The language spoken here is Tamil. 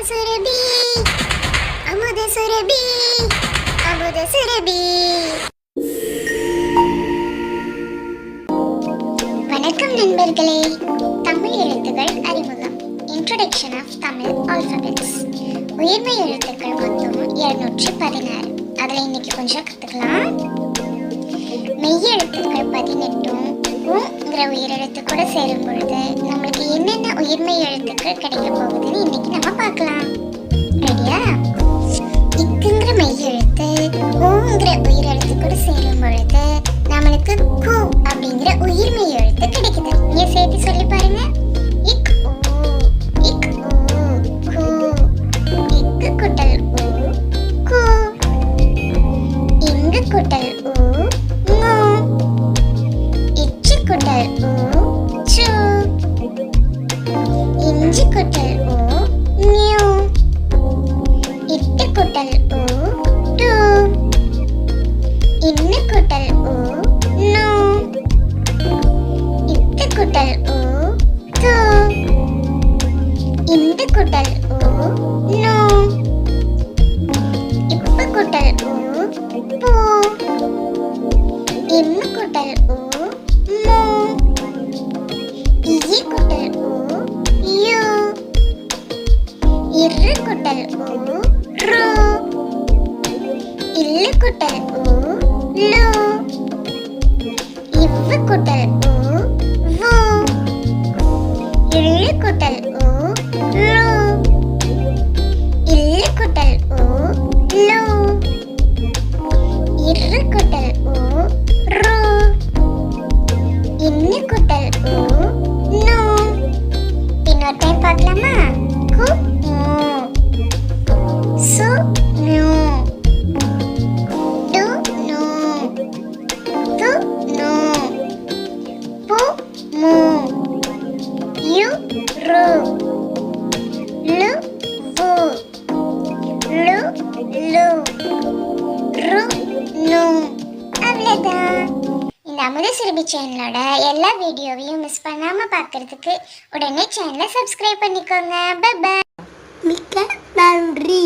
சுரபி அமுத சுரபி அமுத சுரபி. வணக்கம் நண்பர்களே. தமிழ் எழுத்துக்கள் அறிமுகம். Introduction of Tamil alphabets. உயிர்மை எழுத்துக்கள் மொத்தம் 216. அதில் இன்னைக்கு கொஞ்சம் கற்றுக்கலாம். மெய் எழுத்துக்கள் 18. உங்கிற உயிரெழுத்து கூட சேரும் பொழுது நம்மளுக்கு என்னென்ன உயிர்மை எழுத்துக்கள் கிடைக்க போகுதுன்னு இன்னைக்கு நம்ம பார்க்கலாம். ரெடியா? இக்குங்கிற மெய் எழுத்து ஊங்கிற உயிரெழுத்து கூட சேரும் பொழுது நம்மளுக்கு கு அப்படிங்கிற உயிர்மை எழுத்து கிடைக்குது. நீங்க சேர்த்து சொல்லி பாருங்க. இக் ஊ இக் ஊ கு. இக்கு குட்டல் ஊ கு. இங்கு குட்டல் ஊ ங்கு. இச்சு குட்டல் ஊ சு. இஞ்சி குட்டல் ஊ நியூ. இட்டு குட்டல் ஊ டு. இன்னு குட்டல் ஊ நு. இட்டு குட்டல் ஊ து. இந்து குட்டல் ஊ நு. இப்பு குட்டல் ஊ பூ. இம்மு குட்டல் ஊ மு. இயி குட்டல் ஊ யு. இரு குட்டல் ஊ ரு. இல்லு குட்டல் ஊ லு. இவ்வு குட்டல் ஊ வு. இள்ளு குட்டல் ஊ லு. இல்லு குட்டல் ஊ லு. இரு குட்டல் ஊ ரு. இன்னு குட்டல் ஊ நு. இன்னொரு டைம் பார்க்கலாமா? கு மு. சு நு. டு நு. து நு. பு மு. யு ரு. லு வு. லு லு. ரு நு. அவ்வளோதான். இந்த அமுத சுரபி சேனலோட எல்லா வீடியோவையும் மிஸ் பண்ணாமல் பார்க்கறதுக்கு உடனே சேனலை சப்ஸ்கிரைப் பண்ணிக்கோங்க. Bye bye. மிக்க நன்றி.